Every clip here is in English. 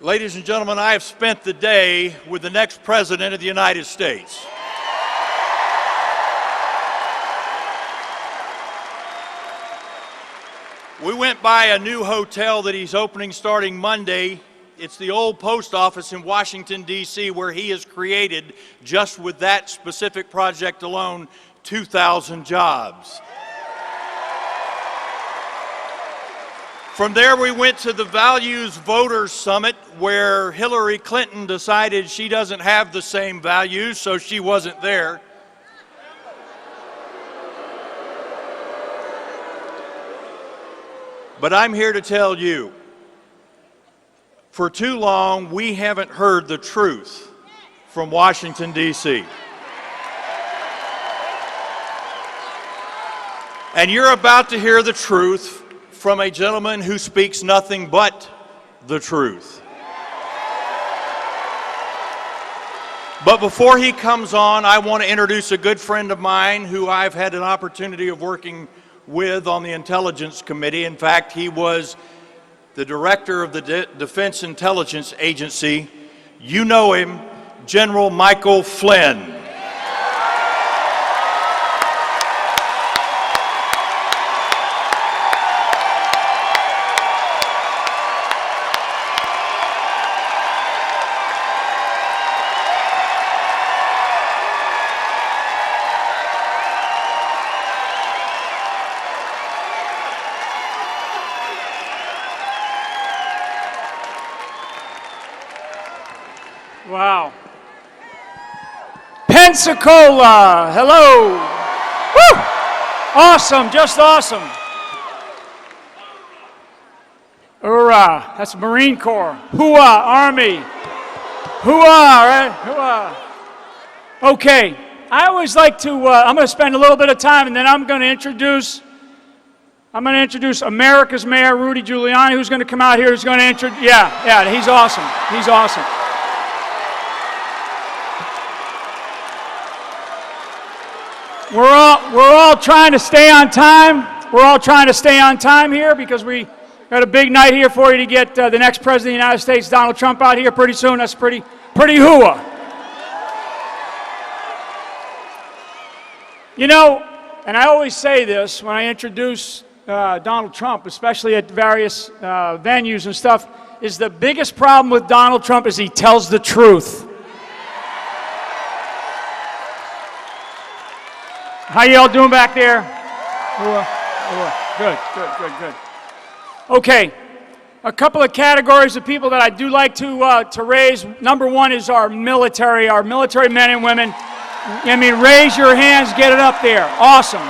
Ladies and gentlemen, I have spent the day with the next President of the United States. We went by a new hotel that he's opening starting Monday. It's the old post office in Washington, D.C., where he has created, just with that specific project alone, 2,000 jobs. From there, we went to the Values Voters Summit, where Hillary Clinton decided she doesn't have the same values, so she wasn't there. But I'm here to tell you, for too long, we haven't heard the truth from Washington, D.C. And you're about to hear the truth from a gentleman who speaks nothing but the truth. But before he comes on, I want to introduce a good friend of mine who I've had an opportunity of working with on the Intelligence Committee. In fact, he was the director of the Defense Intelligence Agency. You know him, General Michael Flynn. Wow. Pensacola, hello. Woo! Awesome, just awesome. Hoorah, that's Marine Corps. Hooah, Army. Hooah, right? Hooah. Okay, I always like to, I'm going to spend a little bit of time and then I'm going to introduce America's Mayor, Rudy Giuliani, who's going to come out here, who's going to introduce, yeah, he's awesome. He's awesome. We're all trying to stay on time. We're all trying to stay on time here because we got a big night here for you to get the next President of the United States, Donald Trump, out here pretty soon. That's pretty hooah. You know, and I always say this when I introduce Donald Trump, especially at various venues and stuff, is the biggest problem with Donald Trump is he tells the truth. How y'all doing back there? Good. Okay, a couple of categories of people that I do like to raise. Number one is our military men and women. I mean, raise your hands, get it up there. Awesome,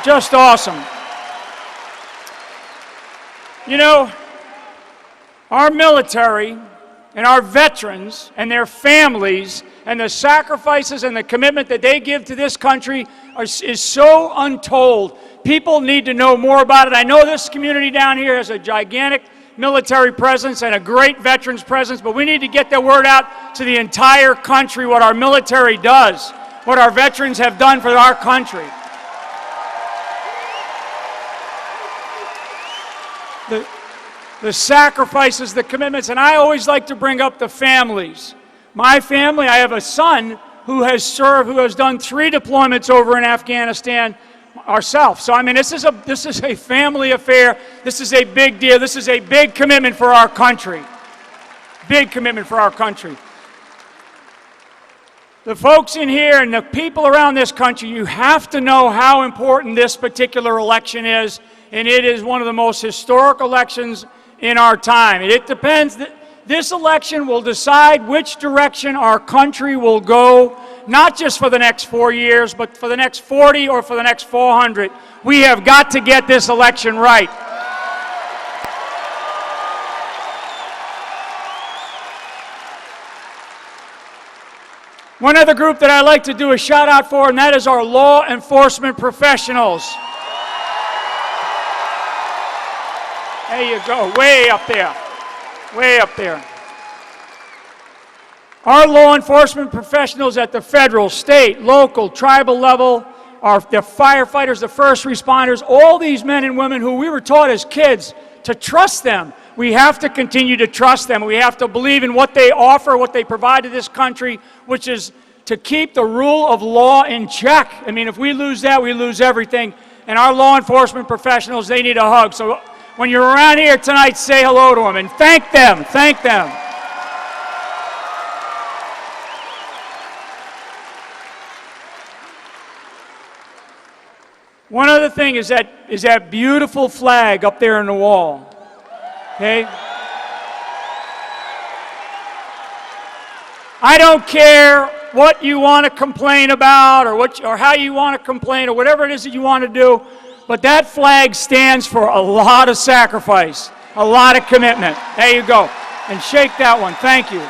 just awesome. You know, our military and our veterans and their families and the sacrifices and the commitment that they give to this country is so untold. People need to know more about it. I know this community down here has a gigantic military presence and a great veterans presence, but we need to get the word out to the entire country what our military does, what our veterans have done for our country. The sacrifices, the commitments, and I always like to bring up the families. My family, I have a son who has served, who has done 3 deployments over in Afghanistan ourselves. So I mean, this is a family affair. This is a big deal. This is a big commitment for our country. Big commitment for our country. The folks in here and the people around this country, you have to know how important this particular election is, and it is one of the most historic elections in our time. It depends. This election will decide which direction our country will go, not just for the next 4 years, but for the next 40 or for the next 400. We have got to get this election right. One other group that I like to do a shout out for, and that is our law enforcement professionals. There you go, way up there. Way up there. Our law enforcement professionals at the federal, state, local, tribal level, the firefighters, the first responders, all these men and women who we were taught as kids to trust them. We have to continue to trust them. We have to believe in what they offer, what they provide to this country, which is to keep the rule of law in check. I mean, if we lose that, we lose everything. And our law enforcement professionals, they need a hug. So when you're around here tonight, say hello to them and thank them. Thank them. One other thing is that beautiful flag up there on the wall. Okay? I don't care what you want to complain about or how you want to complain or whatever it is that you want to do, but that flag stands for a lot of sacrifice, a lot of commitment. There you go. And shake that one. Thank you.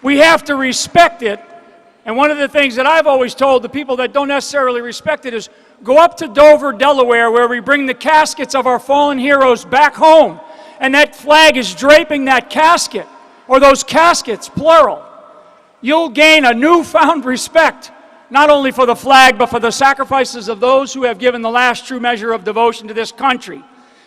We have to respect it. And one of the things that I've always told the people that don't necessarily respect it is go up to Dover, Delaware, where we bring the caskets of our fallen heroes back home. And that flag is draping that casket, or those caskets, plural. You'll gain a newfound respect, not only for the flag, but for the sacrifices of those who have given the last true measure of devotion to this country.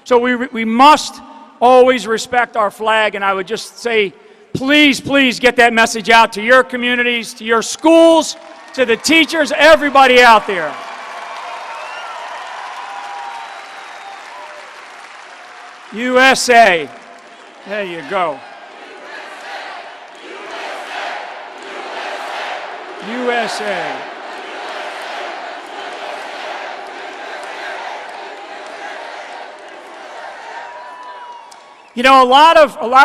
So we must always respect our flag, and I would just say, please, please get that message out to your communities, to your schools, to the teachers, everybody out there. USA. There you go. USA. You know, a lot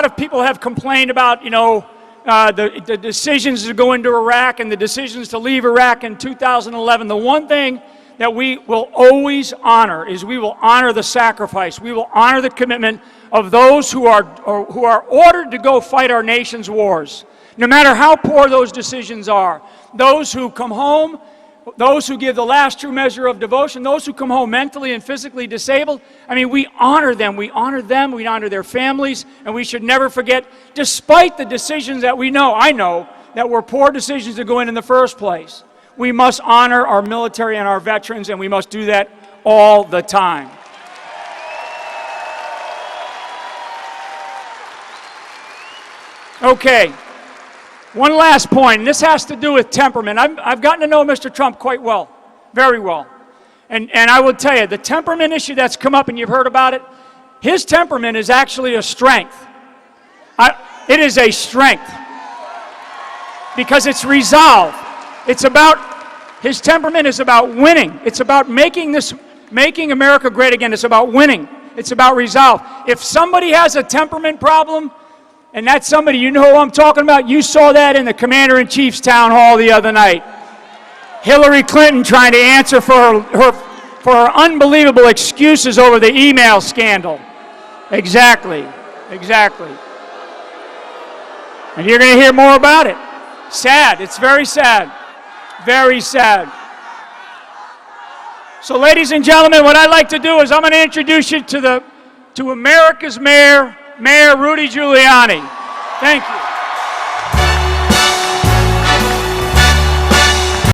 of people have complained about, the decisions to go into Iraq and the decisions to leave Iraq in 2011. The one thing that we will always honor is we will honor the sacrifice. We will honor the commitment of those who are ordered to go fight our nation's wars, no matter how poor those decisions are. Those who come home, those who give the last true measure of devotion, those who come home mentally and physically disabled. I mean, we honor them. We honor them. We honor their families. And we should never forget, despite the decisions that I know, that were poor decisions to go in the first place. We must honor our military and our veterans, and we must do that all the time. Okay, one last point, and this has to do with temperament. I've gotten to know Mr. Trump quite well, very well. And I will tell you, the temperament issue that's come up, and you've heard about it, his temperament is actually a strength. It is a strength because it's resolve. His temperament is about winning. It's about making America great again. It's about winning. It's about resolve. If somebody has a temperament problem, and that's somebody, you know who I'm talking about, you saw that in the Commander-in-Chief's town hall the other night. Hillary Clinton trying to answer for her unbelievable excuses over the email scandal. Exactly. And you're going to hear more about it. Sad. It's very sad. Very sad. So, ladies and gentlemen, what I'd like to do is I'm going to introduce you to America's Mayor Rudy Giuliani. Thank you.